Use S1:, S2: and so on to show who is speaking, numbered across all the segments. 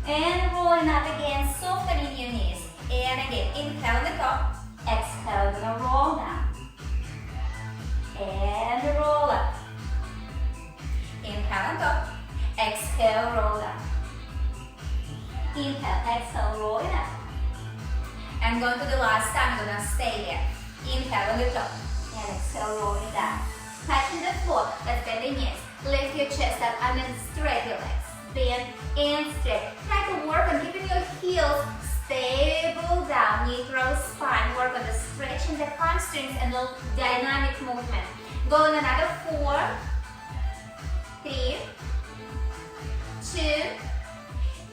S1: And rolling up again, softening your knees. And again, inhale on the top, exhale, gonna roll down. And roll up. Inhale on top, exhale, roll down. Inhale, exhale, rolling up. And going to the last time, gonna stay there. Inhale on the top, and exhale, rolling down. Touching the floor, let's bend the knees. Lift your chest up and then straight your legs. Bend and straight. Try to work on keeping your heels stable down. Knee through spine. Work on the stretching the hamstrings and the dynamic movement. Go in another 4, 3, 2,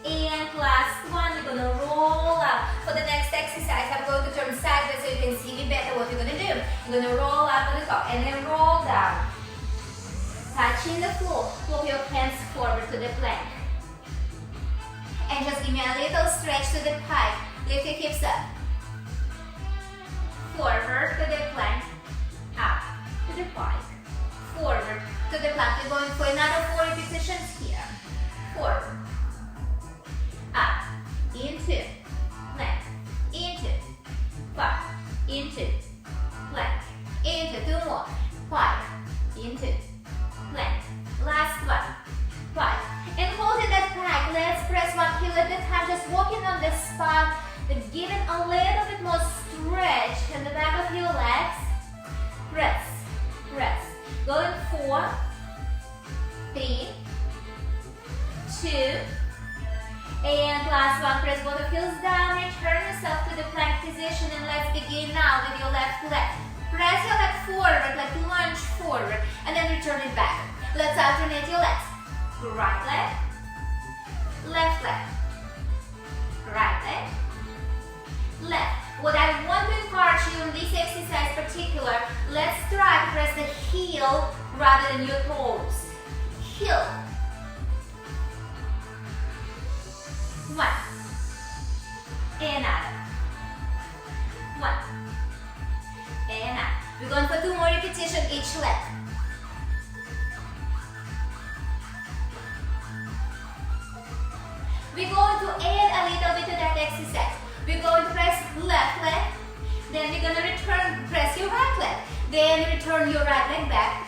S1: and last one. We're gonna roll up. For the next exercise, I'm going to turn sideways so you can see me better what you're gonna do. You're gonna roll up on the top and then roll down. Touching the floor, pull your hands forward to the plank. And just give me a little stretch to the pike. Lift your hips up. Forward to the plank. Up to the pike. Forward to the plank. We're going for another 4 repetitions here. Forward. Up. Into. Plank. Into. Pike. Into. Plank. Into. 2 more. Pike. Into. Plank. Last one. Pike. And holding that pike, let's press 1 heel at a time, just walking on the spine, but giving a little bit more stretch in the back of your legs. Press, press. Going 4, 3, 2, and last one. Press both of heels down, return yourself to the plank position, and let's begin now with your left leg. Press your leg forward, like lunge forward, and then return it back. Let's alternate your legs. Right leg, left leg, right leg, left. What I want to encourage you in this exercise in particular, let's try to press the heel rather than your toes. Heel. 1. Another. 1. Another. We're going for 2 more repetitions each leg. We're going to add a little bit to that exercise. We're going to press left leg, then we're going to press your right leg, then return your right leg back,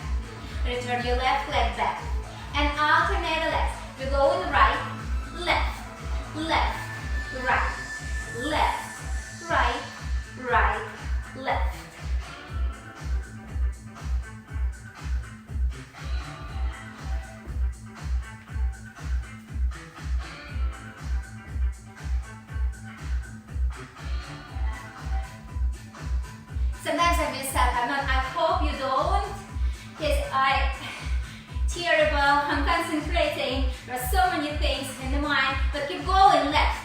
S1: return your left leg back, and alternate the legs. We're going right, left, left, right, left, right, right, left. Sometimes I miss out. I hope you don't, because I'm concentrating. There are so many things in the mind, but keep going. Left,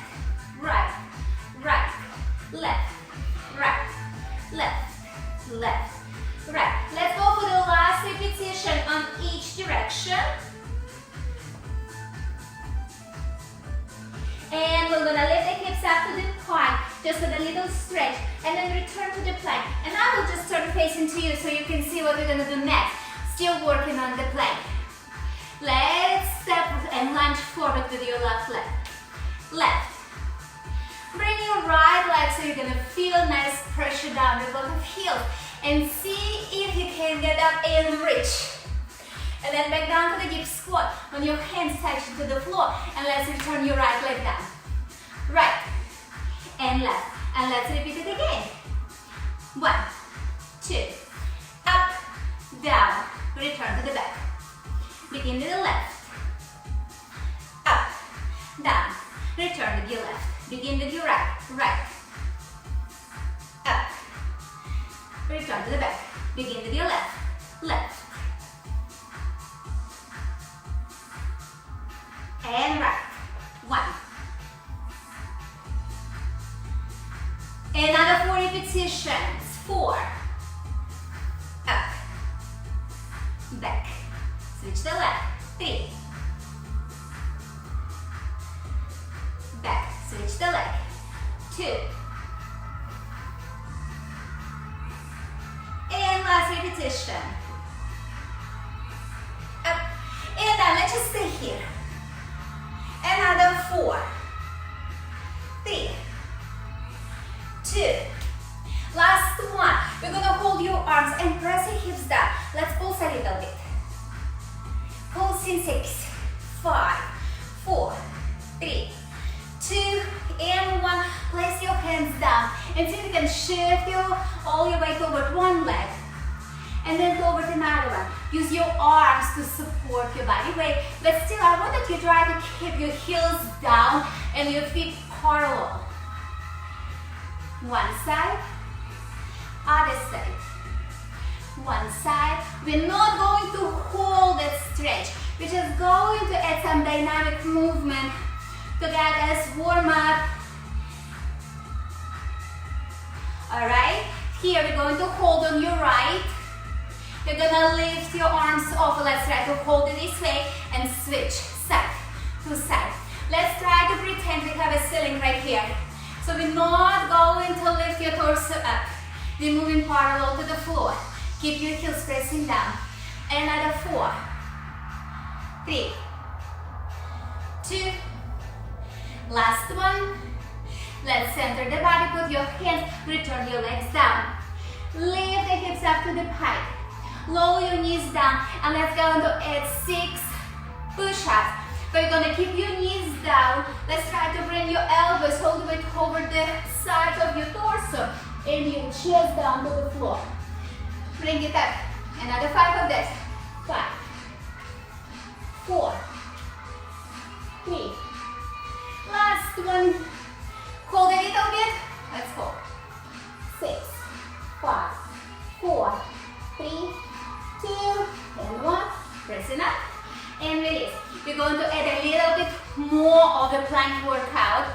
S1: right, right, left, right, left, left, right. Let's go for the last repetition on each direction. And we're gonna lift the hips up to the pike, just with a little stretch, and then return to the plank. And I will just turn facing to you so you can see what we're gonna do next. Still working on the plank. Let's step and lunge forward with your left leg. Left. Bring your right leg so you're gonna feel nice pressure down with both of heels. And see if you can get up and reach. And then back down to the deep squat on your hands touching to the floor. And let's return your right leg down. Right and left. And let's repeat it again. 1, 2, up, down, return to the back. Begin with the left. Up, down, return with your left. Begin with your right, right. Up, return to the back. Begin with your left, left. And right. 1. Another 4 repetitions. 4. Up. Back. Switch the leg. 3. Back. Switch the leg. 2. And last repetition. Up. And down. Let's just stay here. Another 4. We're gonna hold your arms and press your hips down. Let's pulse a little bit. Pulse in 6, 5, 4, 3, 2, and 1. Place your hands down and see if you can shift all your weight toward one leg and then toward another one. Use your arms to support your body weight, but still I want that you try to keep your heels down and your feet parallel. One side, other side. One side. We're not going to hold that stretch. We're just going to add some dynamic movement to get us warm up. Alright, here we're going to hold on your right. You're gonna lift your arms off. Let's try to hold it this way and switch side to side. Let's try to pretend we have a ceiling right here. So we're not going to lift your torso up. We're moving parallel to the floor. Keep your heels pressing down. Another 4, 3, 2, last one. Let's center the body, put your hands, return your legs down. Lift the hips up to the pike. Lower your knees down, and let's go into add 6 push-ups. We're gonna keep your knees down. Let's try to bring your elbows all the way over the sides of your torso and your chest down to the floor. Bring it up. Another 5 of this. 5, 4, 3. Last one. Hold a little bit. Let's hold. 6, 5, 4, 3, 2, and 1. Pressing up and release. We're going to add a little bit more of the plank workout.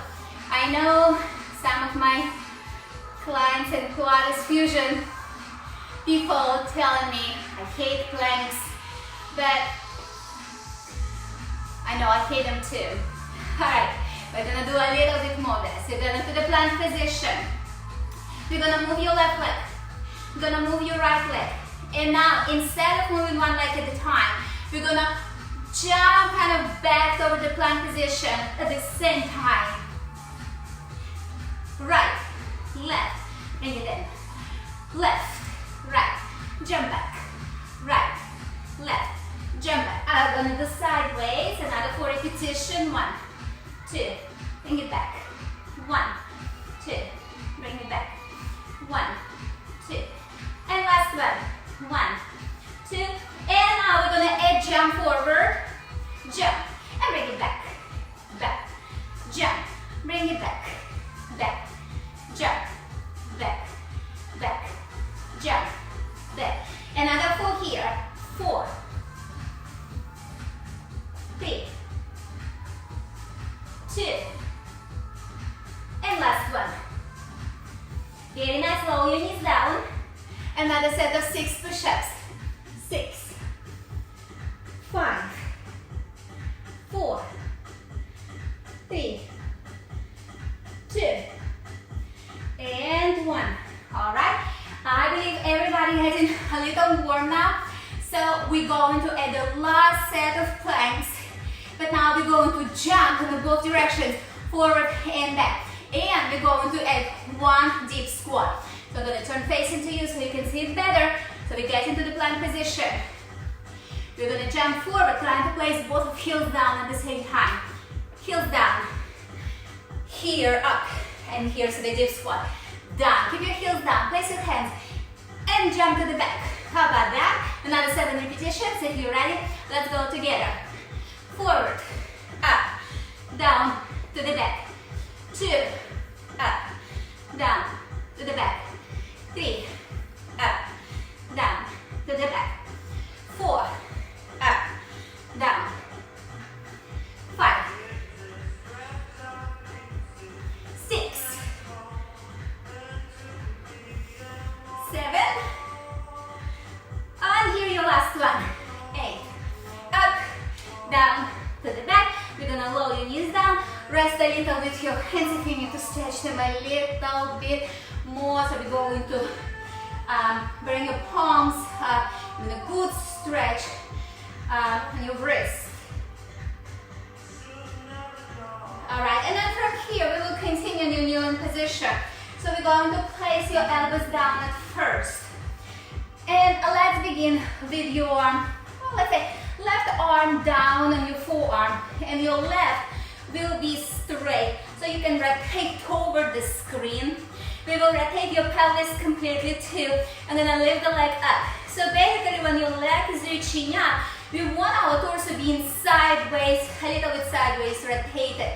S1: I know some of my clients in Pilates Fusion people telling me I hate planks, but I know I hate them too. Alright, we're gonna do a little bit more of this. You're gonna do the plank position. You're gonna move your left leg. You're gonna move your right leg. And now, instead of moving one leg at a time, we're gonna jump kind of back over the plank position at the same time. Right, left, bring it in. Left, right, jump back. Right, left, jump back. I'm gonna do sideways, another 4 repetition. 1, 2, bring it back. 1, 2, bring it back. 1, 2, and last one. 1, 2, and now we're gonna add jump forward, jump, and bring it back, back, jump, bring it back, back, jump, back, back, jump, back. Another 4 here. 4, 3, 2, and last one. Very nice. Lower your knees down. Another set of 6 push-ups. 6, 5, 4, 3, 2, and 1. All right. I believe everybody has a little warm now. So we're going to add the last set of planks. But now we're going to jump in both directions, forward and back. And we're going to add 1 deep squat. So I'm going to turn facing to you so you can see it better. So we get into the plank position. We're going to jump forward, trying to place both heels down at the same time. Heels down. Here, up. And here's the deep squat. Down. Keep your heels down. Place your hands. And jump to the back. How about that? Another 7 repetitions. If you're ready, let's go together. Forward. Up. Down. To the back. 2. Up. Down. To the back. 3. Up. Down. To the back. 4. Up. Down. 5. 6. 7. And here your last one. 8. Up. Down. To the back. We're gonna lower your knees down. Rest a little with your hands if you need to stretch them a little bit more. So we're going to bring your palms up in a good stretch on your wrist. Alright, and then from here we will continue in your kneeling position. So we're going to place your elbows down at first. And let's begin with your, well, let's say, left arm down on your forearm, and your left will be straight. So you can rotate toward the screen. We will rotate your pelvis completely too. And then I lift the leg up. So basically when your leg is reaching up, we want our torso being sideways, a little bit sideways rotated.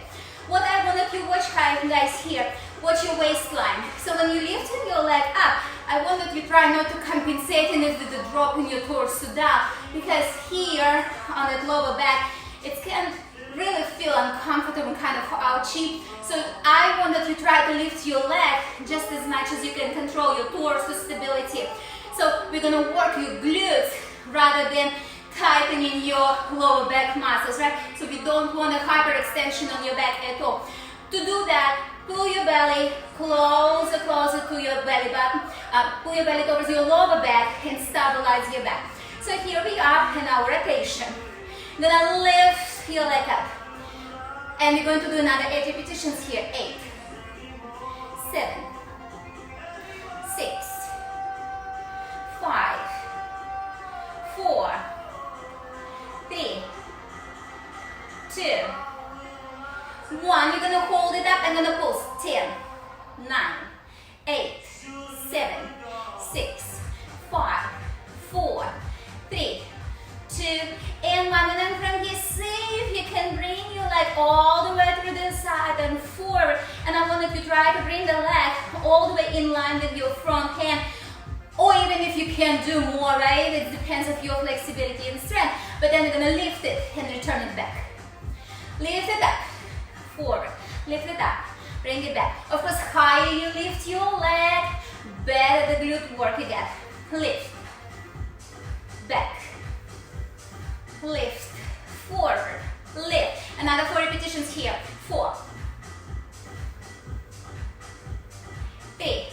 S1: What I wanted you to watch, guys, here, watch your waistline. So when you're lifting your leg up, I wanted you to try not to compensate and with the drop in your torso down, because here on that lower back, it can really feel uncomfortable and kind of ouchy. So I wanted you to try to lift your leg just as much as you can control your torso stability. So we're gonna work your glutes rather than tightening your lower back muscles, right? So we don't want a hyperextension on your back at all. To do that, pull your belly closer to your belly button. Pull your belly towards your lower back and stabilize your back. So here we are in our rotation. Gonna lift your leg up. And we're going to do another 8 repetitions here. 8, 7, 6, 5, 4, 3, 2, 1. You're gonna hold it up and gonna pulse. 10, 9, 8, 7, 6, 5, 4, 3, 2, and 1. And then from here, see if you can bring your leg all the way through the side and forward. And I want you to try to bring the leg all the way in line with your front hand. Or even if you can do more, right? It depends on your flexibility and strength. But then you're gonna lift it and return it back. Lift it up, forward. Lift it up, bring it back. Of course, higher you lift your leg, better the glute work you get. Lift, back, lift, forward, lift. Another 4 repetitions here. 4, 3,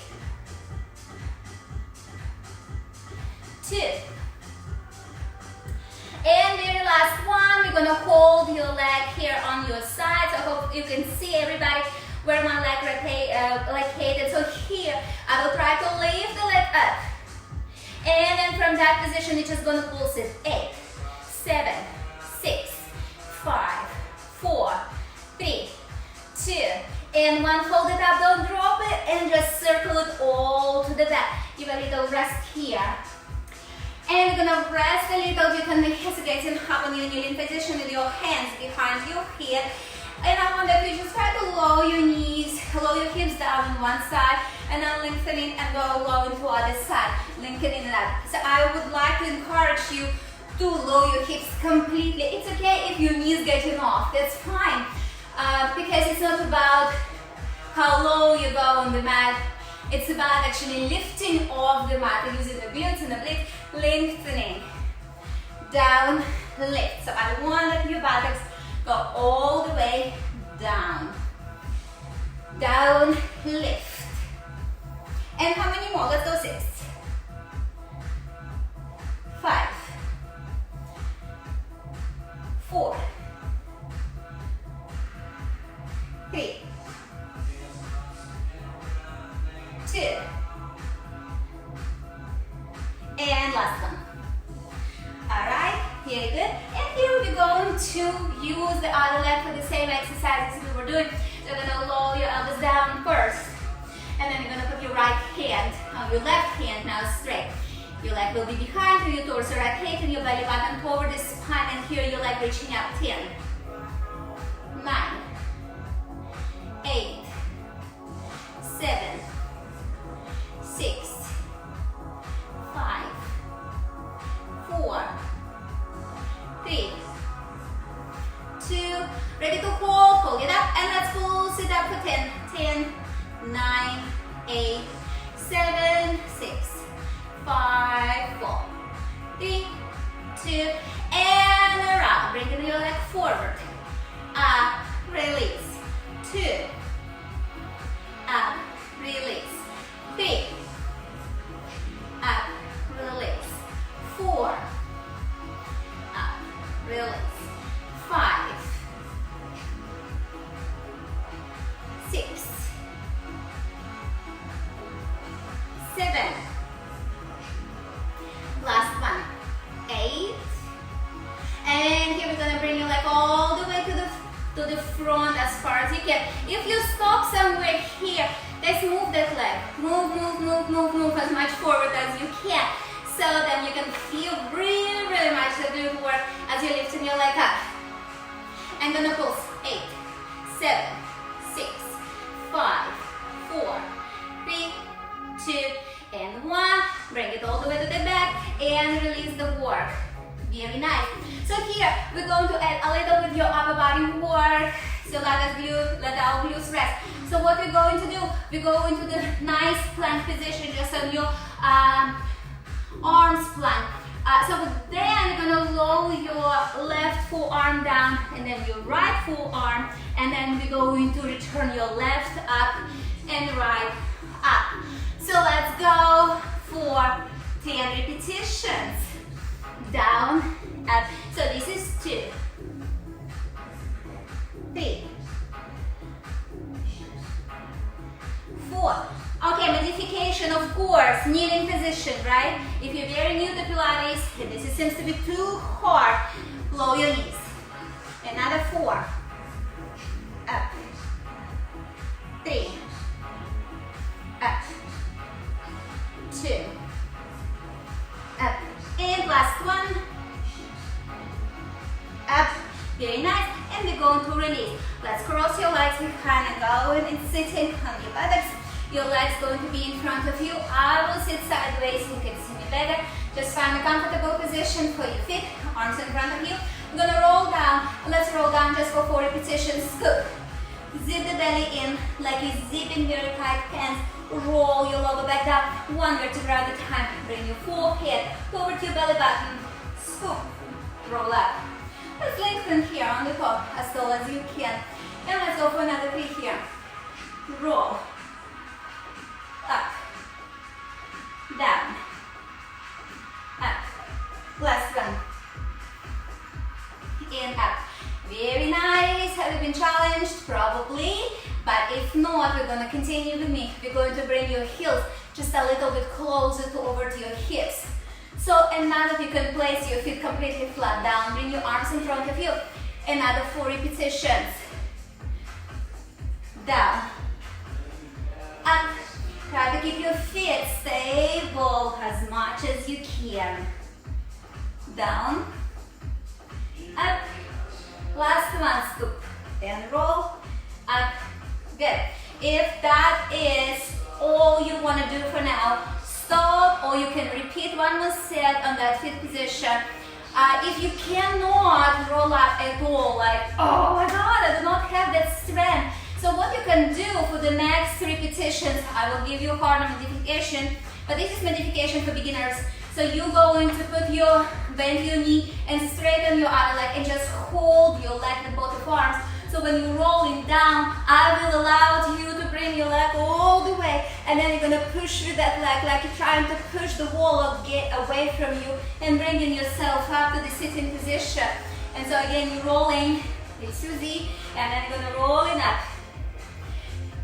S1: 2, and very last one. We're gonna hold your leg here on your side. So I hope you can see everybody where my leg located. So here I will try to lift the leg up, and then from that position you're just gonna pulse it. 8, 7, 6, 5, 4, 3, 2, and 1. Hold it up, don't drop it, and just circle it all to the back. Give a little rest here. And you're gonna rest a little. You can hesitate and hop on your kneeling position with your hands behind your head. And I want that you just try to lower your knees, lower your hips down on one side, and then lengthening and go low into the other side, lengthening it up. So I would like to encourage you to lower your hips completely. It's okay if your knees getting off, that's fine. Because it's not about how low you go on the mat. It's about actually lifting off the mat and using the glutes and the obliques, lengthening, down, lift. So I want that your buttocks go all the way down, down, lift. And how many more? Let's go 6, 5, 4, 3, 2, and last one. Alright, very good. And here we're going to use the other leg for the same exercises we were doing. You're going to lower your elbows down first. And then you're going to put your right hand on your left hand now straight. Your leg will be behind you, your torso rotating, your belly button toward the spine, and here your leg reaching out. 10, 9, 8, 7, 6, 5, 4, 3, 2, ready to hold it up, and let's pulse it up for 10, 10, 9, 8, 7, 6, 5, 4, 3, 2, and around, bringing your leg forward, up, release, 2, up, release, 3, up, release, 4, up, release, 5, 6, 7, here. If you stop somewhere here, let's move that leg. Move, move, move, move, move as much forward as you can. So then you can feel really, really much the glute work as you're lifting your leg up. I'm gonna pulse. 8, 7, 6, 5, 4, 3, 2, and 1. Bring it all the way to the back and release the work. Very nice. So here we're going to add a little bit your upper body work. So let our glutes rest. So what we're going to do, we go into the nice plank position, just on your arms plank. So then you're gonna lower your left forearm down and then your right forearm, and then we're going to return your left up and right up. So let's go for 10 repetitions. Down, up. So this is 2, 3, 4. Okay, modification, of course, kneeling position, right? If you're very new to Pilates and this seems to be too hard, lower your knees. Another 4. Up. 3. Up. 2. Up. And last one. Up. Very nice. And we're going to release. Let's cross your legs behind and go in and sitting on your buttocks. Your legs going to be in front of you. I will sit sideways. You can see me better. Just find a comfortable position for your feet. Arms in front of you. I'm gonna roll down. Let's roll down just for 4 repetitions. Scoop. Zip the belly in like you're zipping very tight pants. Roll your lower back down. 1 vertebra at a time. Bring your forehead over to your belly button. Scoop. Roll up. Let's lengthen here on the top as tall as you can. And let's go for another 3 here. Roll. Up, down, up, last one, and up. Very nice. Have you been challenged? Probably, but if not, we're going to continue with me. We're going to bring your heels just a little bit closer to over to your hips. So, and now that you can place your feet completely flat down, bring your arms in front of you. Another 4 repetitions. Down, up. Try to keep your feet stable as much as you can. Down, up, last one, scoop and roll, up, good. If that is all you want to do for now, stop, or you can repeat 1 more set on that feet position. If you cannot roll up at all, like, oh my God, I do not have that strength. So what you can do for the next repetitions, I will give you a harder modification, but this is modification for beginners. So you're going to bend your knee and straighten your other leg and just hold your leg with both of arms. So when you're rolling down, I will allow you to bring your leg all the way, and then you're gonna push with that leg like you're trying to push the wall or get away from you and bringing yourself up to the sitting position. And so again, you're rolling, it's easy, and then you're gonna roll it up.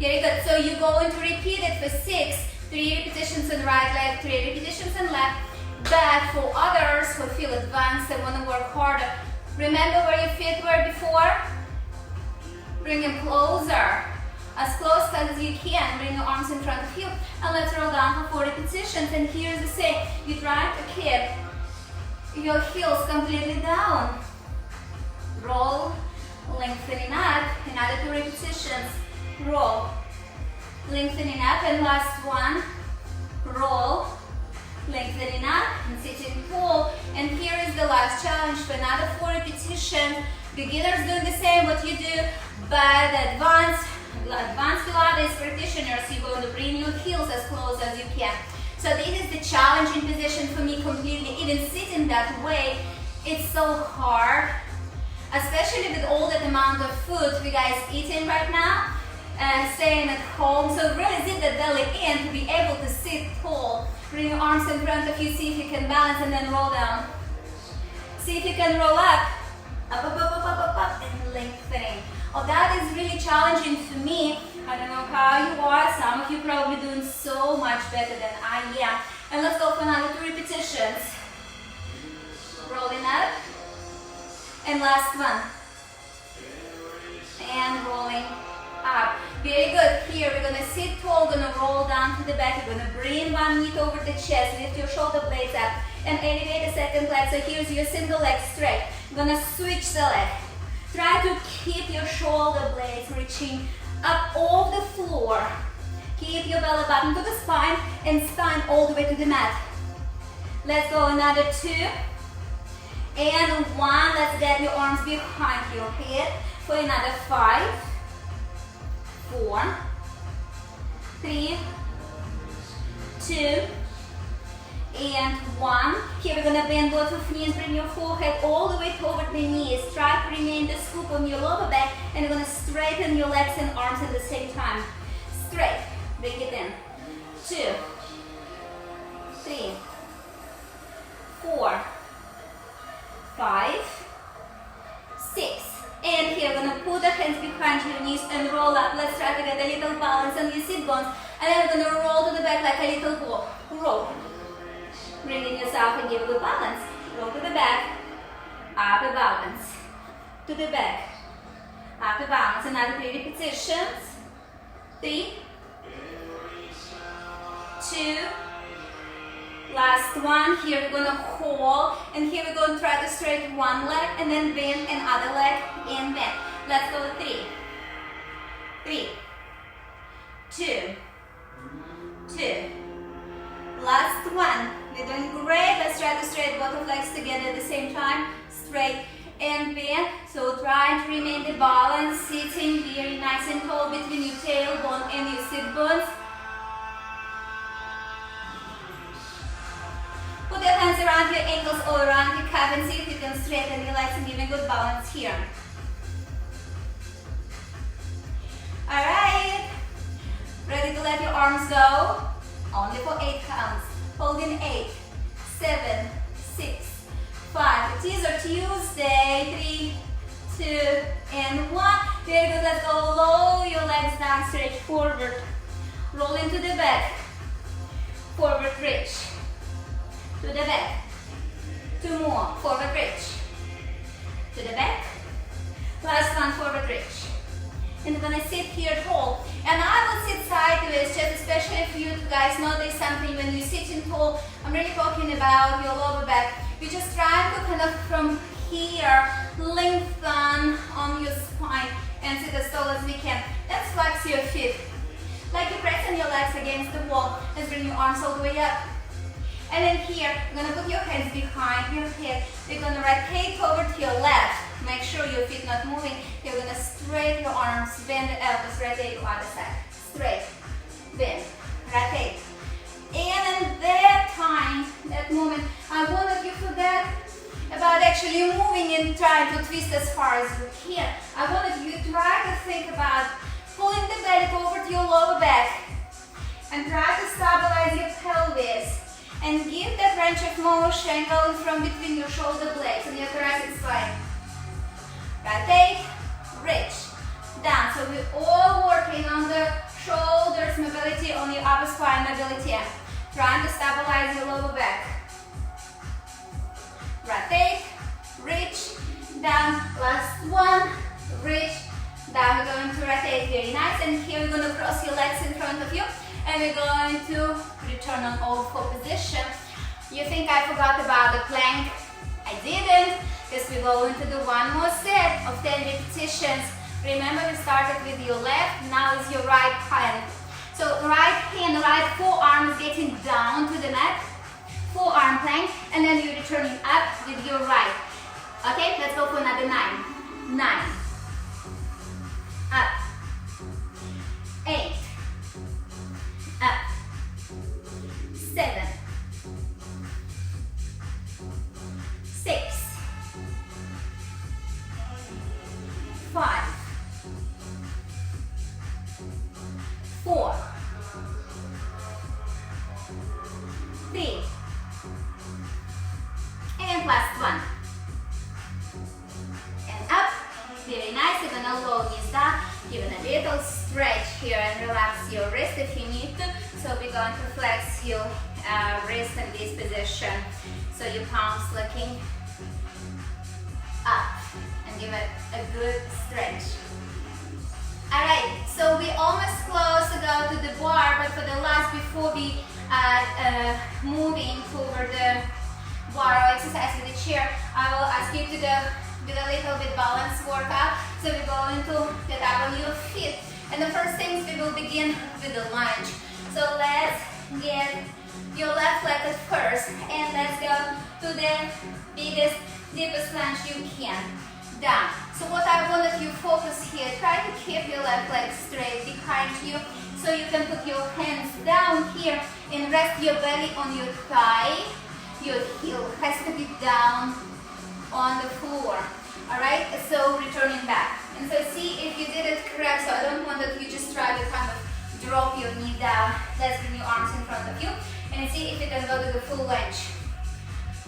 S1: Very good. So you're going to repeat it for 6. 3 repetitions on the right leg, 3 repetitions on left. But for others who feel advanced and want to work harder, remember where your feet were before? Bring them closer. As close as you can. Bring your arms in front of you. And let's roll down for 4 repetitions. And here's the same. You try to keep your heels completely down. Roll, lengthening up. Another 2 repetitions. Roll, lengthening up, and last one, roll, lengthening up, and sitting tall. And here is the last challenge for another 4 repetitions. Beginners doing the same what you do, but advanced Pilates practitioners, you're going to bring your heels as close as you can. So this is the challenging position for me completely. Even sitting that way, it's so hard, especially with all that amount of food you guys eating right now. Staying at home, so really zip the belly in to be able to sit tall. Bring your arms in front of you, see if you can balance, and then roll down. See if you can roll up, up, and lengthening. Oh, that is really challenging for me. I don't know how you are. Some of you probably doing so much better than I am. And let's go for another 2 repetitions. Rolling up, and last one. And rolling up. Very good. Here we're gonna sit tall, gonna roll down to the back. You're gonna bring one knee over the chest, lift your shoulder blades up, and elevate the second leg. So here's your single leg stretch. You're gonna switch the leg. Try to keep your shoulder blades reaching up off the floor. Keep your belly button to the spine and spine all the way to the mat. Let's go another 2 and 1. Let's get your arms behind your head for another 5, 4, 3, 2, and 1. Here we're gonna bend both of knees, bring your forehead all the way toward the knees. Try to remain the scoop on your lower back, and you're gonna straighten your legs and arms at the same time. Straight, bring it in. 2, 3, 4, 5, 6. And here we're gonna put the hands behind your knees and roll up. Let's try to get a little balance on your sit bones. And then we're gonna roll to the back like a little ball. Roll. Bringing yourself and give a good balance. Roll to the back. Up a balance. To the back. Up a balance. Another 3 repetitions. 3, 2, last one. Here we're gonna hold, and here we're going to try to straighten one leg and then bend another leg and bend. Let's go 3, 3, 2, 2. Last one. We're doing great. Let's try to straighten both of legs together at the same time. Straight and bend. So try to remain the balance, sitting very nice and tall between your tailbone and your sit bones. Put your hands around your ankles or around your calf and see if you can straighten your legs and give a good balance here. Alright. Ready to let your arms go? Only for 8 counts. Holding 8, 7, 6, 5. It is a Tuesday. 3, 2, and 1. Very good. Let's go. Lower your legs down, stretch forward. Roll into the back. Forward reach. To the back. 2 more. Forward reach. To the back. Last one. Forward reach. And I'm gonna sit here tall. And I will sit sideways, just especially if you guys notice something when you're sitting tall. I'm really talking about your lower back. You just try to kind of from here lengthen on your spine and sit as tall as we can. Let's flex your feet. Like you're pressing your legs against the wall. Let's bring your arms all the way up. And then here, you're gonna put your hands behind your head. You're gonna rotate over to your left. Make sure your feet not moving. You're gonna straighten your arms, bend the elbows, rotate to other side. Straight, bend, rotate. And in that time, that moment, I wanted you to forget about actually moving and trying to twist as far as you can. I wanted you to try to think about pulling the belly over to your lower back and try to stabilize your pelvis. And give that range of motion going from between your shoulder blades and your thoracic spine. Rotate, reach, down. So we're all working on the shoulders mobility, on your upper spine mobility. Trying to stabilize your lower back. Rotate, reach, down. Last one, reach, down. We're going to rotate very nice. And here we're going to cross your legs in front of you. And we're going to return on all 4 position. You think I forgot about the plank? I didn't, because we're going to do one more set of 10 repetitions. Remember, we started with your left, now is your right hand. So right hand, right forearm is getting down to the mat, forearm plank, and then you're returning up with your right. Okay, let's go for another 9. 9. Up. 8. Up. 7. 6. 5. 4. 3. And last one. And up. Very nice. You're gonna lower knees down. Give it a little stretch here and relax your wrist if you need to. So we're going to flex your wrist in this position. So your palms looking up. And give it a good stretch. Alright, so we almost close to go to the bar, but for the last, before we moving toward the bar or exercise with the chair, I will ask you to do a little bit balance workout. So we're going to get out on your feet. And the first things, we will begin with the lunge. So let's get your left leg at first, and let's go to the biggest, deepest lunge you can. Down. So what I want that you focus here, try to keep your left leg straight behind you, so you can put your hands down here and rest your belly on your thigh. Your heel has to be down on the floor. Alright, so returning back. And so see if you did it correct. So I don't want that you just try to kind of drop your knee down. Let's bring your arms in front of you. And see if you can go to the full lunge.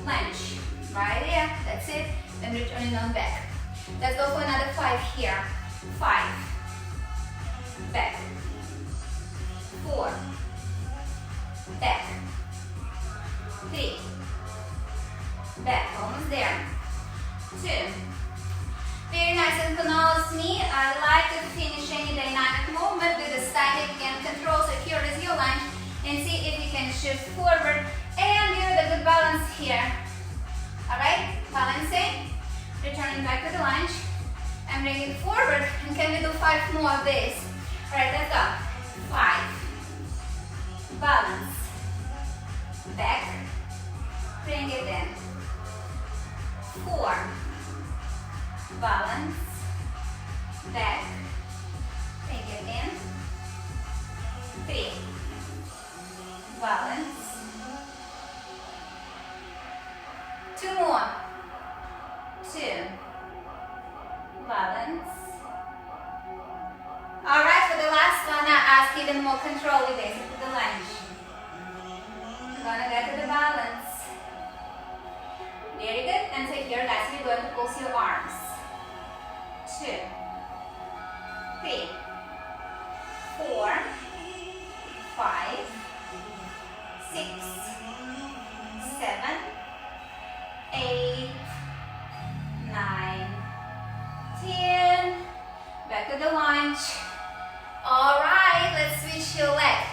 S1: Lunge. Right there. That's it. Then returning on back. Let's go for another 5 here. 5. Back. 4. Back. 3. Back. Almost there. 2. Very nice, and pronounce me. I like to finish any dynamic movement with a static and control. So here is your lunge, and see if you can shift forward and give it a good balance here. Alright, balancing, returning back to the lunge, and bring it forward. And can we do 5 more of this? Alright, let's go. 5. Balance. Back. Bring it in. 4. Balance. Back. Bring it in. 3. Balance. 2 more. 2. Balance. Alright, for the last one, I ask even more control with this, with the lunge. I'm gonna get to the balance. Very good. And so here, lastly, you're going to pulse your arms. 2, 3, 4, 5, 6, 7, 8, 9, 10. Back to the lunge. All right, let's switch your leg.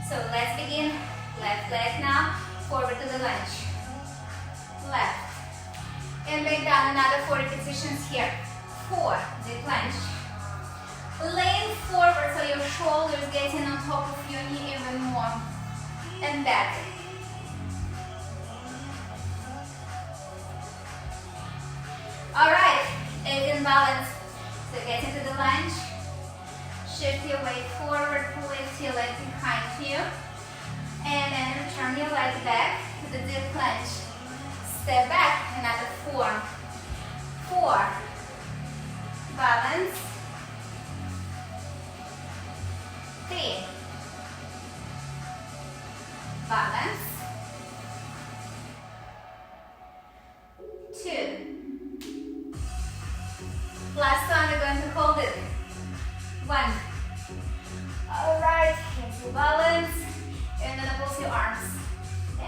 S1: So let's begin. Left leg now. Forward to the lunge. Left. And bring down another 4 repetitions here. 4. Deep lunge. Lean forward so your shoulders getting on top of your knee even more. And back. Alright, it's in balance. So get into the lunge. Shift your weight forward, lift your leg behind you. And then return your leg back to the deep lunge. Step back, another 4. 4. Balance. 3. Balance. 2. Last one, we're going to hold it. 1. Alright, into balance. And then pulse your arms. 10,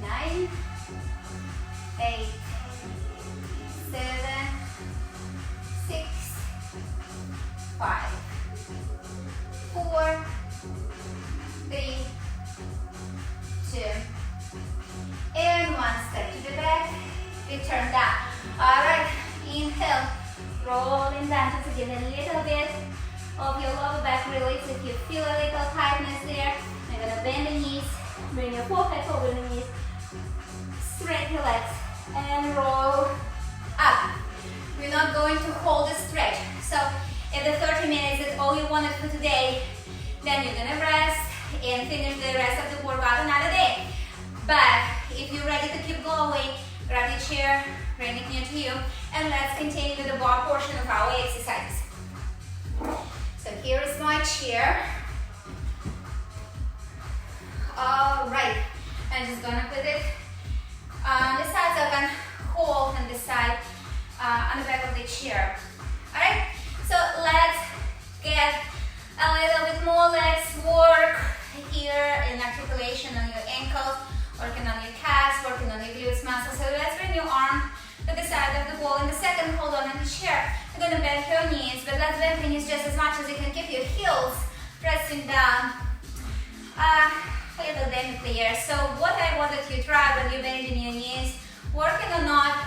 S1: 9, 8, 7, 6, 5, 4, 3, 2, and 1. Step to the back, return down. Alright, inhale, rolling down just to get a little bit of your lower back release. If you feel a little tightness there, you're going to bend the knees, bring your forehead over the knees, straight your legs, and roll up. We're not going to hold a stretch. So if the 30 minutes is all you wanted for today, then you're going to rest and finish the rest of the workout another day. But if you're ready to keep going, grab your chair, bring it near to you, and let's continue with the bar portion of our exercise. So here is my chair. Alright, I'm just gonna put it on the side so I can hold on the side, on the back of the chair. Alright, so let's get a little bit more legs work here in articulation on your ankles, working on your calves, working on your glutes muscles. So let's bring your arm to the side of the wall. In the second, hold on in the chair. You're gonna bend your knees, but let's bend your heels, pressing down a little bit clear. So what I wanted you to try when you're bending your knees, working on not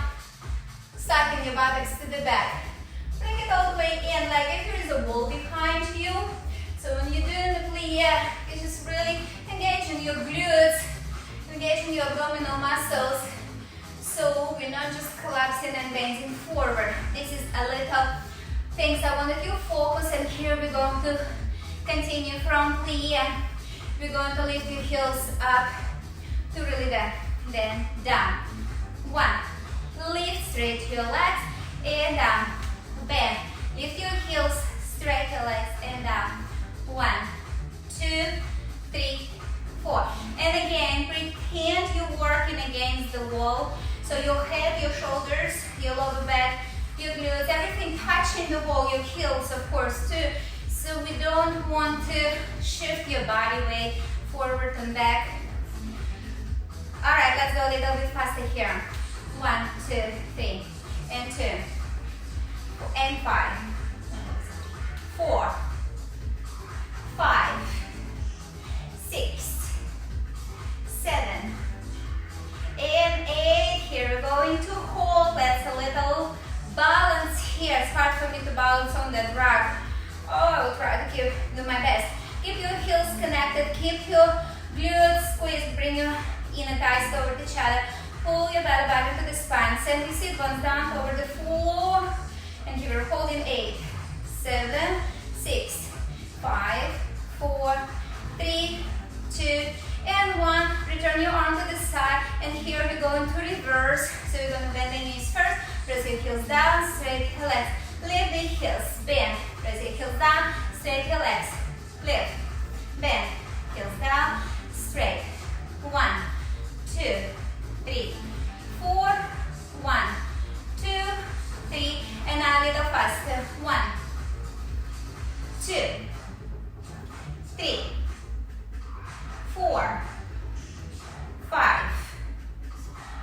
S1: sucking your buttocks to the back. Bring it all the way in, like if there is a wall behind you. So when you're doing the plie, you're just really engaging your glutes, engaging your abdominal muscles. So we're not just collapsing and bending forward. This is a little things I wanted you to focus, and here we're going to continue from plie. We're going to lift your heels up to really then down. 1. Lift straight your legs and down. Bend. Lift your heels, straight your legs and down. 1, 2, 3, 4. And again, pretend you're working against the wall. So your head, your shoulders, your lower back, your glutes, everything touching the wall, your heels of course too. So we don't want to shift your body weight forward and back. Alright, let's go a little bit faster here. 1, 2, 3, and 2, and 5, 4, 5, 6, 7, and 8. Here we're going to hold. Let's a little balance here. It's hard for me to balance on that rug. Oh, I will try to do my best. Keep your heels connected. Keep your glutes squeezed. Bring your inner thighs toward each other. Pull your belly back into the spine. Send your sit bones down over the floor. And here we're holding 8, 7, 6, 5, 4, 3, 2, and 1. Return your arm to the side. And here we're going to reverse. So we're going to bend the knees first. Press your heels down, straight your legs. Lift the heels, bend. Press your heels down, straight your legs. Lift, bend, heels down, straight. 1, 2, 3, 4, 1, 2, 3, and now a little faster. 1, 2, 3, 4, 5,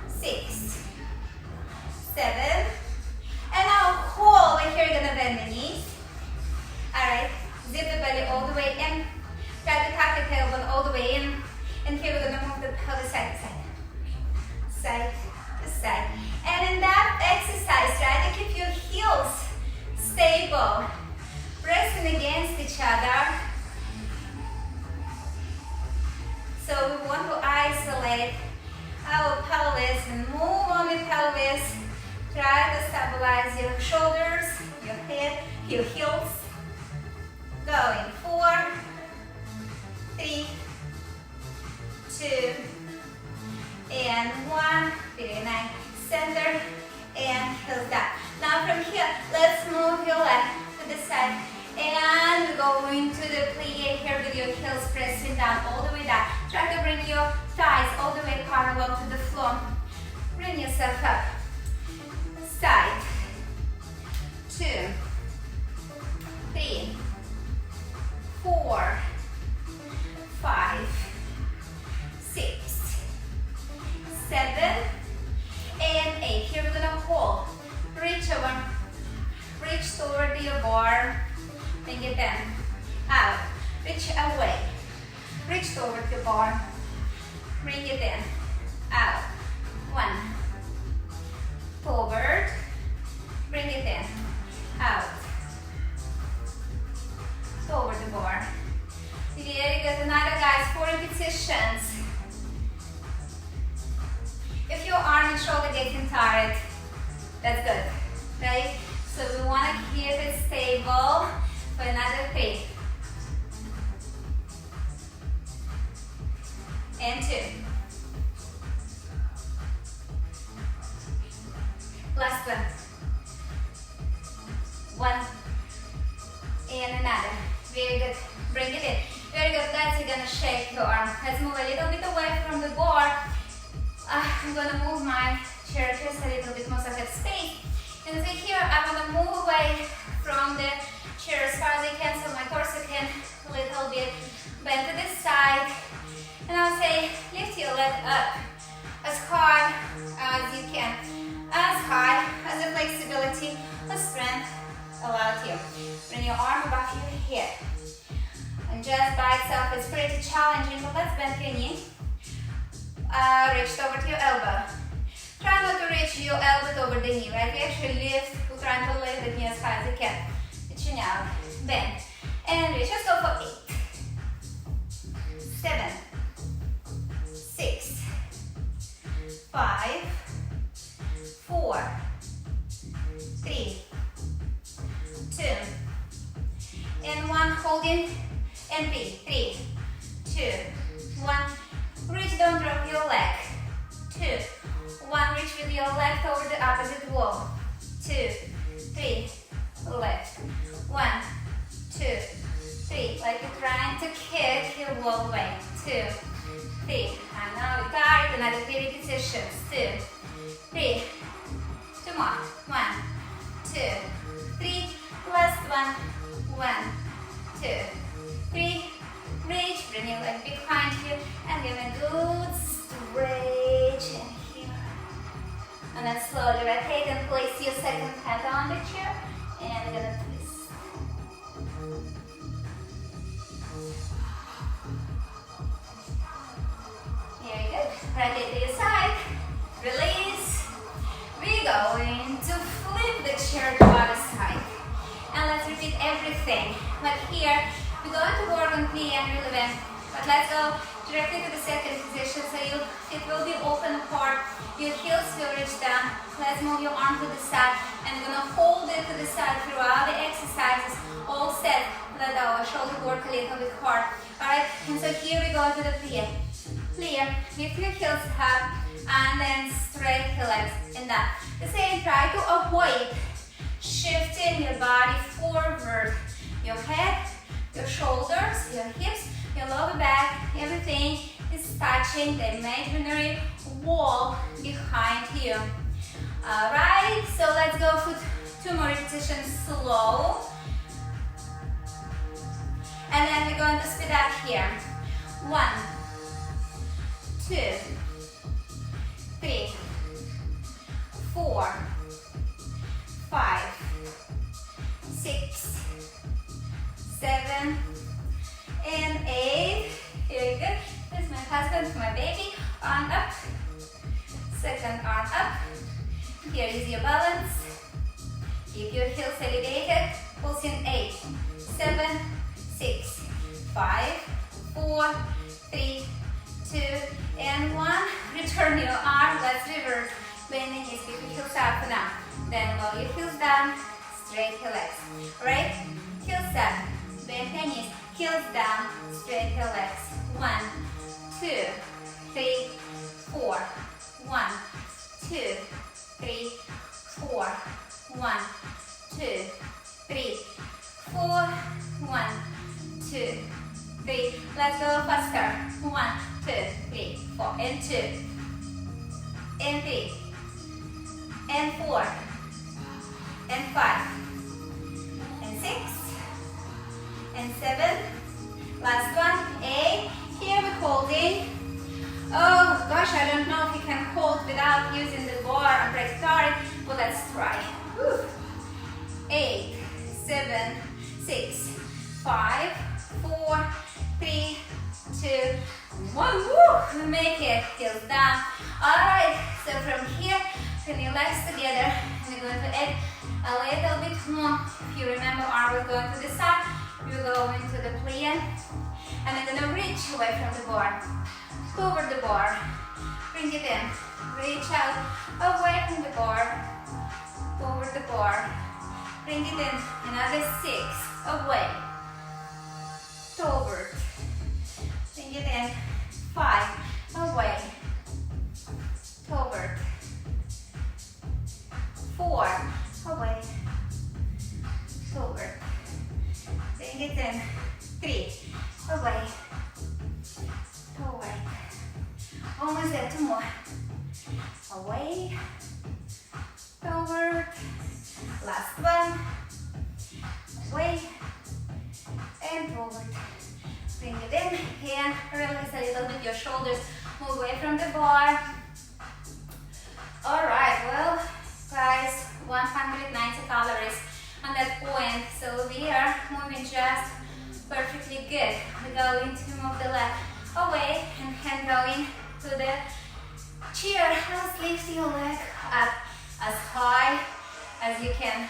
S1: 6, 7, and now hold. Right here, you're gonna bend the knees. Alright, zip the belly all the way in. Try to tuck the tailbone all the way in. And here we're gonna move the pelvis side to side. Side to side. And in that exercise, try to keep your heels stable, pressing against each other. So we want to isolate our pelvis and move on the pelvis. Try to stabilize your shoulders, your head, your heels. Going 4, 3, 2, and 1. Very nice. Center and heels down. Now from here, let's move your leg to the side. And we're going to the plie here with your heels pressing down all the way down. Try to bring your thighs all the way parallel to the floor. Bring yourself up. Side. 2, 3, 4, 5, 6, 7, and 8. Here we're gonna hold. Reach over. Reach toward your bar. Bring it in. Out. Reach away. Reach toward your bar. Bring it in. Out. 1. Forward. Bring it in. Out. Toward the bar. Very good. Another, guys, 4 repetitions. If your arm and shoulder getting tired, that's good, right? So we want to keep it stable for another 3. And 2. Last one. 1. And another. Very good. Bring it in. Very good. Let's, you're gonna shake your arm. Let's move a little bit away from the bar. I'm gonna move my chair just a little bit more so I have space. And so here I'm gonna move away from the chair as far as I can so my torso can a little bit bend to this side. And I'll say lift your leg up as high as you can. As high as the flexibility or strength allows you. Bring your arm above your head. just by itself is pretty challenging, but let's bend your knee. Reach over to your elbow. Try not to reach your elbow over the knee, right? We actually lift, we're trying to lift the knee as high as you can. Reaching out, bend, and reach. Let's go for 8, 7, 6, 5, 4, 3, 2, and 1. Holding, and 3, 2, 1. Reach, don't drop your leg. 2, 1. Reach with your left over the opposite wall. 2, 3, left. 1, 2, 3. Like you're trying to kick your wall away. 2, 3. And now we got it. Another 3 repetitions. 2, 3. 2 more. 1, 2, 3. Last one. 1, 2, 3. Reach, bring your leg behind you, and give a good stretch in here. And then slowly rotate and place your second hand on the chair, and we're gonna twist. Very good. Rotate to your side. Release. We're going to flip the chair to the other side. And let's repeat everything. But here, we're going to work on knee and really bend. But let's go directly to the second position. So your feet will be open apart. Your heels will reach down. Let's move your arm to the side. And we're going to hold it to the side throughout the exercises. All set. Let our shoulder work a little bit hard. Alright, and so here we go to the plie. Plie. Lift your heels up and then straight your legs in that. The same, try to avoid shifting your body forward. Your head, your shoulders, your hips, your lower back, everything is touching the imaginary wall behind you. Alright, so let's go for 2 more repetitions slow. And then we're going to speed up here. 1, 2, 3, 4, 5, 6, 7, and 8. Very good. This is my husband, my baby. Arm up. Second arm up. Here is your balance. Keep your heels elevated. Pulse in 8, 7, 6, 5, 4, 3, 2, and 1. Return your arm. Let's reverse. Bend the knees. Keep your heels up for now. Then lower your heels down. Straight your legs. Right? Heels up. Bend your knees. Heels down. Straight your legs. 1, 2, 3, 4. 1, 2, 3, 4. 1, 2, 3, 4. 1, 2, 3. Let's go faster. 1, 2, 3, 4. And 2. And 3. And 4. And 5. And 6. And 7. Last one. 8. Here we're holding. Oh gosh, I don't know if you can hold without using the bar or trajectory, but let's try. Whew. 8, 7, 6, 5, 4, 3, 2, 1. Woo! We make it. Heels down. Alright, so from here, turn your legs together. We're going to add a little bit more. If you remember, arm will go to the side. You go into the plie. And I'm going to reach away from the bar. Over the bar. Bring it in. Reach out away from the bar. Over the bar. Bring it in. Another 6. Away. Forward. Bring it in. 5. Away. Forward. 4. Away. Forward. Bring it in. 3. Away. Forward. Almost there. 2 more. Away. Forward. Last one. Away. And forward. Bring it in. And release a little bit your shoulders. Move away from the bar. Alright, well, guys, 190 calories on that point. So we are moving just perfectly good. We're going to move the leg away and hand going to the chair. Just lift your leg up as high as you can.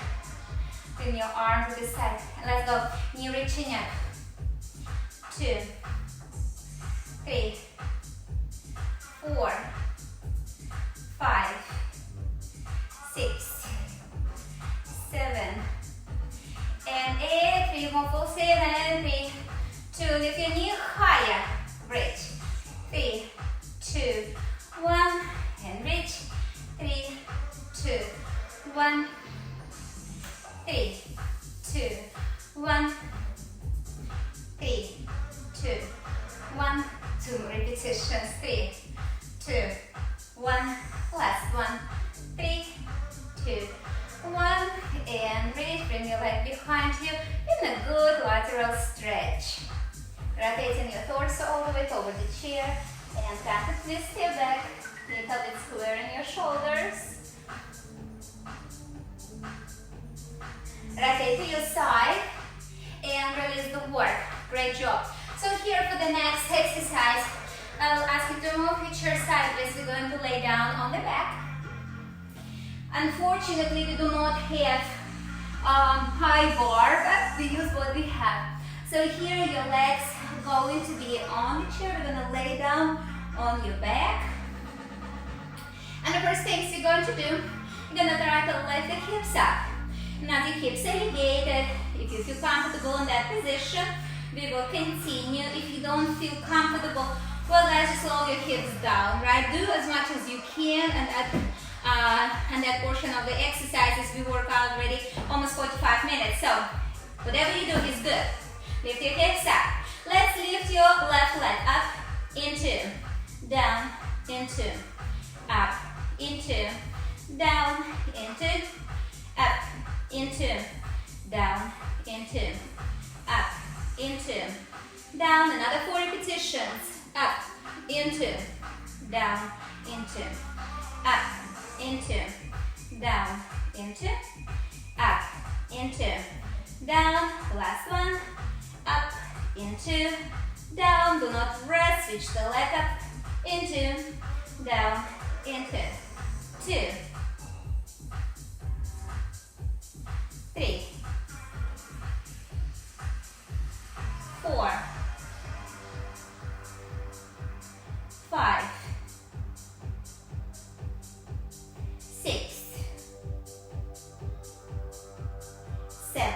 S1: Bring your arm to the side. And let's go. Knee reaching up. 2, 3, 4, 5, 6, 7, and 8. 3 more full 7. 3, 2. Lift your knee higher. Reach. 3, 2, 1, and reach. 3, 2, 1. 3, 2, 1. 3, 2, 1. 2 repetitions. 3, 2, 1. Last one. 3, 2, 1. And reach. Bring your leg behind you in a good lateral stretch. Rotating your torso all the way over the chair. And come to twist your back. Little bit squaring your shoulders. Rotate to your side. And release the work. Great job. So here for the next exercise, I will ask you to move your chair sideways. We're going to lay down on the back. Unfortunately, we do not have high bar, but we use what we have. So here your legs are going to be on the chair. We're going to lay down on your back. And the first things you're going to do, you're going to try to lift the hips up. Now the hips are elevated. If you feel comfortable in that position, we will continue. If you don't feel comfortable, well, let's just lower your hips down, right? Do as much as you can, and that portion of the exercises we work out already almost 45 minutes. So whatever you do is good. Lift your hips up. Let's lift your left leg up, into, down, into, up, into, down, into, up, into, down, into, up, into, down. Another 4 repetitions. Up, into, down, into, up, into, down, into, up, into, down. Last one. Up, into, down. Do not rest. Switch the leg up, into, down, into. 2, 3, 4, 5, 6, 7.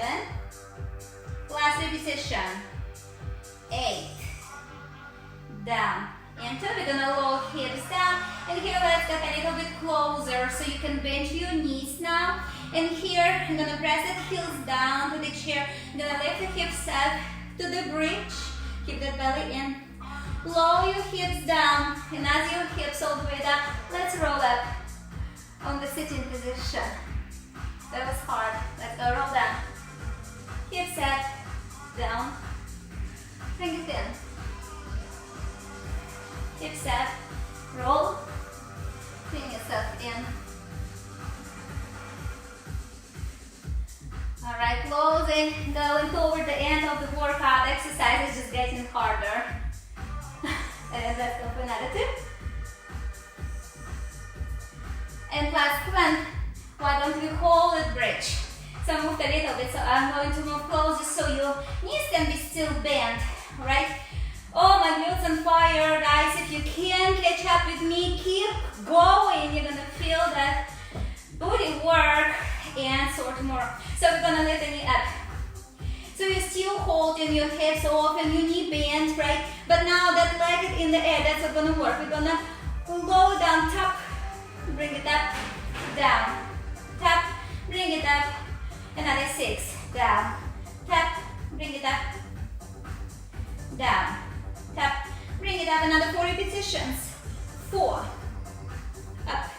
S1: Last repetition. 8. Down. Into. We're gonna lower hips down. And here let's get a little bit closer so you can bend your knees now. And here I'm gonna press the heels down to the chair. I'm gonna lift the hips up to the bridge. Keep that belly in. Lower your hips down, and as your hips all the way down, let's roll up on the sitting position. That was hard. Let's go roll down. Hips up, down. Bring it in. Hips up, roll. Bring yourself in. Alright, closing, going toward the end of the workout. Exercise is just getting harder. And let's go for another 2. And last one. Why don't we hold it bridge? So I moved a little bit, so I'm going to move closer so your knees can be still bent, right? Oh, my glutes on fire, guys. If you can catch up with me, keep going. You're gonna feel that booty work and sort more. So we're gonna lift the knee up. So you're still holding your hips off and your knee bent, right? But now that leg is in the air, that's what's gonna work. We're gonna go down, tap, bring it up, down, tap, bring it up. Another 6, down, tap, bring it up, down, tap, bring it up. Another 4 repetitions. 4, up,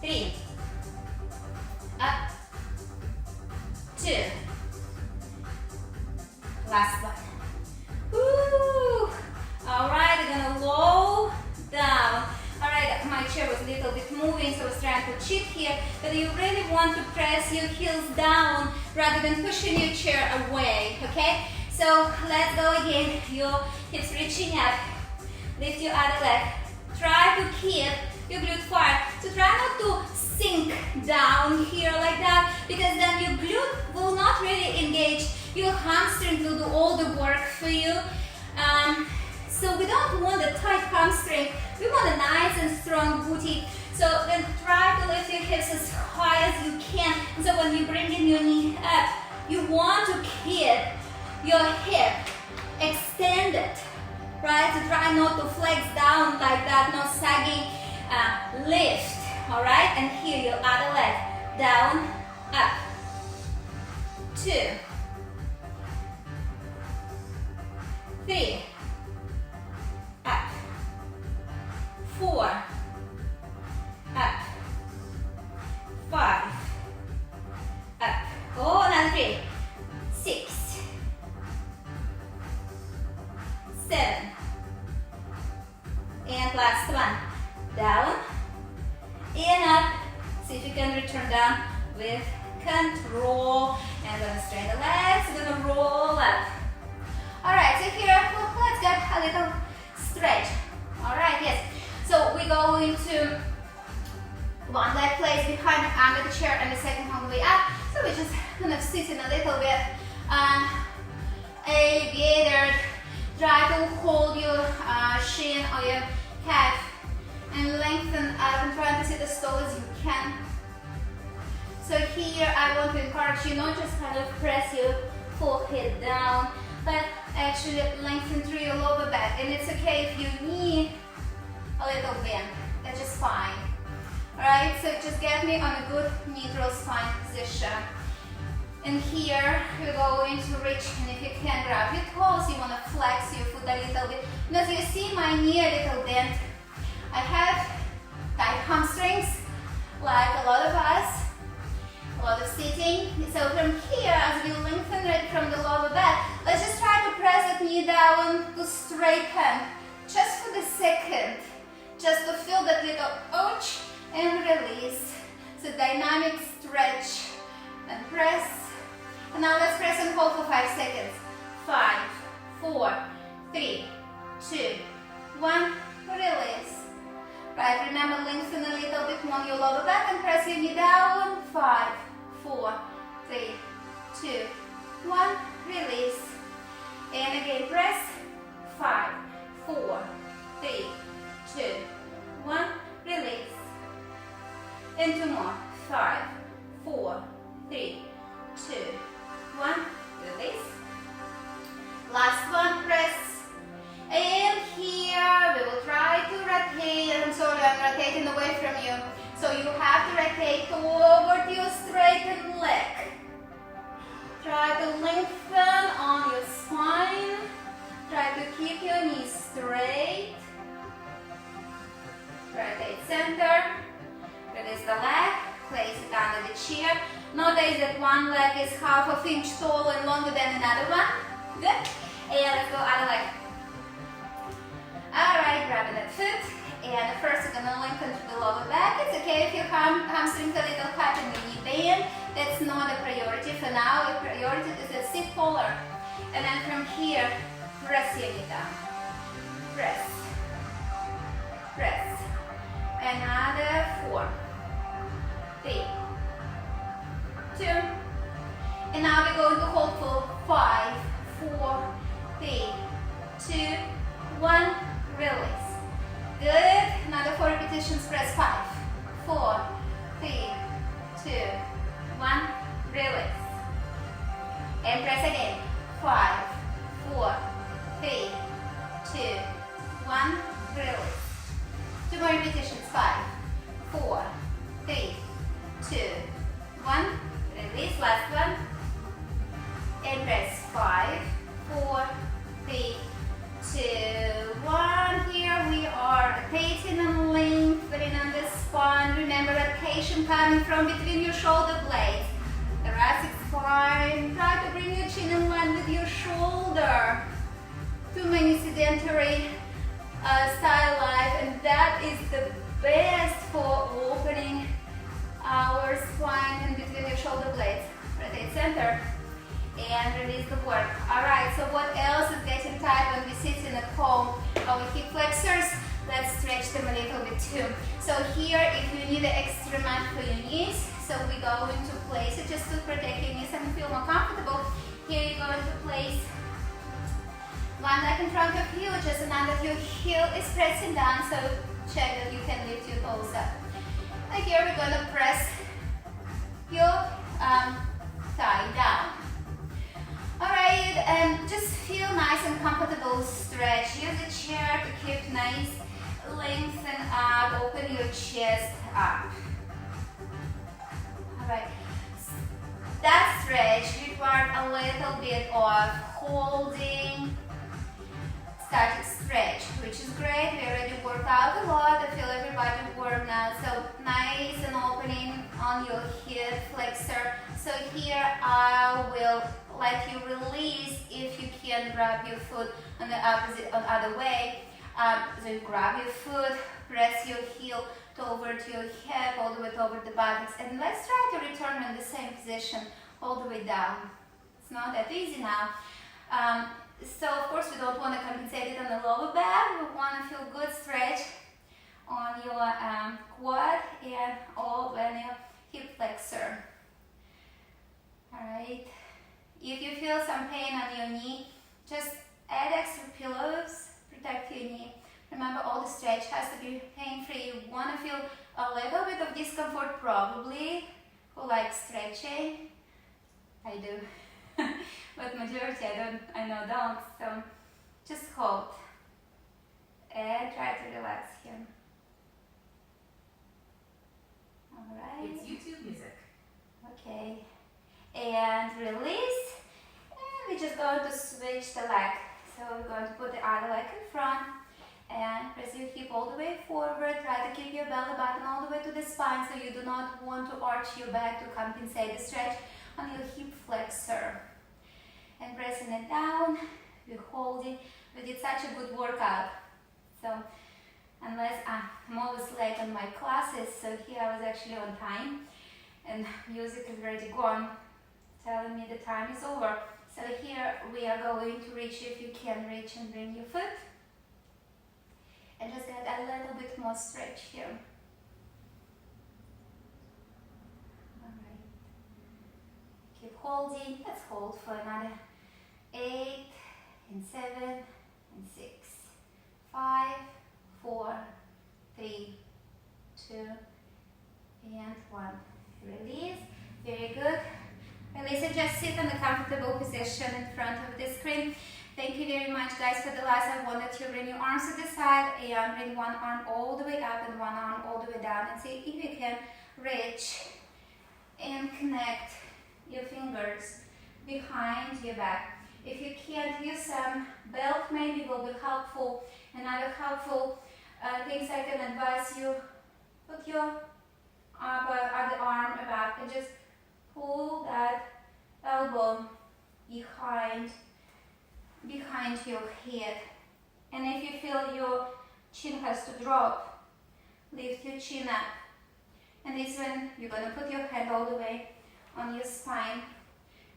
S1: 3, up, 2. Last one. Woo! All right, we're gonna low down. All right, my chair was a little bit moving, so I was trying to cheat here. But you really want to press your heels down rather than pushing your chair away, okay? So So let's go again. Your hips reaching up. Lift your other leg. Try to keep your glute far. So try not to sink down here like that, because then your glute will not really engage. Your hamstring will do all the work for you. So we don't want a tight hamstring. We want a nice and strong booty. So then try to lift your hips as high as you can. And so when you bring in your knee up, you want to keep your hip extended, right? So try not to flex down like that, no sagging. Lift, all right? And here your other leg, down, up. 2, 3, up. 4, up. 5, up. Oh, another 3, 6, 7, and last one. Down and up. See if you can return down with control. And gonna straighten the legs, gonna roll up. Alright, so here, let's get a little stretch. Alright, yes. So we go into one leg placed behind under the chair and the second on the way up. So we're just kind of sitting a little bit elevated. Try to hold your shin or your calf and lengthen up and try to sit as tall as you can. So here I want to encourage you not just kind of press your forehead down, but actually lengthen through your lower back. And it's okay if you need a little bend, that's just fine. Alright, so just get me on a good neutral spine position. And here you're going to reach, and if you can grab your toes, you want to flex your foot a little bit. And as you see my knee a little bent, I have tight hamstrings, like a lot of us, a lot of sitting. So from here, as we lengthen it from the lower back, let's just try to press that knee down to straighten, just for the second, just to feel that little arch and release. So dynamic stretch and press. And now let's press and hold for 5 seconds. 5, 4, 3, 2, 1, release. Right, remember lengthen a little bit more your lower back and press your knee down. 5, 4, 3, 2, 1, release. And again press. 5, 4, 3, 2, 1, release. And 2 more. 5, 4, 3, 2, 1, release. Last one, press. And here we will try to rotate. I'm sorry, I'm rotating away from you. So you have to rotate toward your straightened leg. Try to lengthen on your spine. Try to keep your knees straight. Rotate center. Release the leg. Place it under the chair. Notice that one leg is half an inch tall and longer than another one. Good. And let's go other leg. Alright, grabbing that foot. And first you're gonna lengthen to the lower back. It's okay if your hamstrings a little cut and your knee bend. That's not a priority for now. The priority is to sit taller. And then from here, press your knee down. Press. Press. Another 4, 3, 2. And now we're going to hold for 5, 4, 3, 2, 1. Release. Good. Another 4 repetitions. Press 5, 4, 3, 2, 1. Release. And press again. 5, 4, 3, 2, 1. Release. 2 more repetitions. 5, 4, 3, 2, 1. Release. Last one. And press 5, 4, 3, 2, 1. Here we are rotating and lengthening on the spine. Remember rotation coming from between your shoulder blades. Thoracic spine. Try to bring your chin in line with your shoulder. Too many sedentary style life, and that is the best for opening our spine in between your shoulder blades. Rotate center. and release the work. Alright, so what else is getting tight when we sit in at home? Our hip flexors, let's stretch them a little bit too. So here, if you need an extra mat for your knees, so we go into place it just to protect your knees and feel more comfortable. Here you go into place one leg in front of you, just another your heel is pressing down, so check that you can lift your toes up. And here we're gonna press your thigh down. Alright, and just feel nice and comfortable stretch. Use the chair to keep nice, lengthen up, open your chest up. Alright, that stretch required a little bit of holding, static stretch, which is great. We already worked out a lot. I feel everybody warm now. So nice and opening on your hip flexor. So here I will let you release. If you can, grab your foot on the other way. So you grab your foot, press your heel over to your hip, all the way over the buttocks, and let's try to return in the same position all the way down. It's not that easy now. So of course we don't want to compensate it on the lower back. We want to feel good stretch on your quad and all on your hip flexor. Alright. If you feel some pain on your knee, just add extra pillows, protect your knee. Remember, all the stretch has to be pain-free. You want to feel a little bit of discomfort probably. Who likes stretching? I do. But majority I know don't. So just hold and try to relax here. Alright.
S2: It's YouTube music.
S1: Okay. And release. And we're just going to switch the leg. So we're going to put the other leg in front and press your hip all the way forward. Try to keep your belly button all the way to the spine, so you do not want to arch your back to compensate the stretch on your hip flexor. And pressing it down, we're holding. We did such a good workout. So unless I'm always late on my classes, so here I was actually on time and music is already gone, telling me the time is over. So here we are going to reach, if you can reach, and bring your foot. And just get a little bit more stretch here. Alright. Keep holding. Let's hold for another 8 and 7 and 6. 5, 4, 3, 2, and 1. Release. Very good. Release and just sit in a comfortable position in front of the screen. Thank you very much, guys. For the last, I wanted to bring your arms to the side and bring one arm all the way up and one arm all the way down, and see if you can reach and connect your fingers behind your back. If you can't, use some belt maybe will be helpful. Another helpful things I can advise you, put your other arm back and just pull that elbow behind your head. And if you feel your chin has to drop, lift your chin up. And this one, you're going to put your hand all the way on your spine.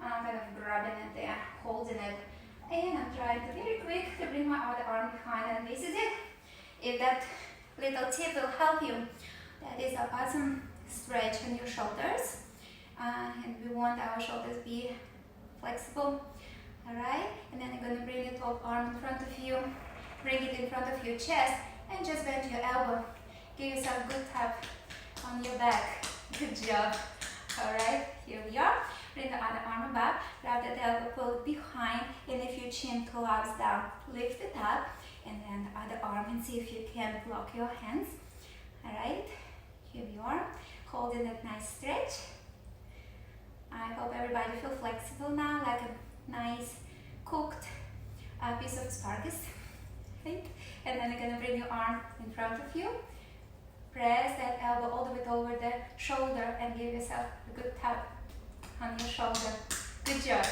S1: I'm kind of grabbing it there, holding it. And I'm trying to very quick to bring my other arm behind, and this is it. If that little tip will help you, that is an awesome stretch on your shoulders. And we want our shoulders be flexible. Alright, and then you're going to bring your top arm in front of you, bring it in front of your chest, and just bend your elbow. Give yourself a good tap on your back. Good job. Alright, here we are. Bring the other arm back, grab that elbow, pull it behind, and if your chin collapses down, lift it up, and then the other arm, and see if you can block your hands. Alright, here we are, holding that nice stretch. I hope everybody feels flexible now, like a nice cooked piece of asparagus, right? And then you're going to bring your arm in front of you, press that elbow all the way over the shoulder, and give yourself a good tap on your shoulder. Good job.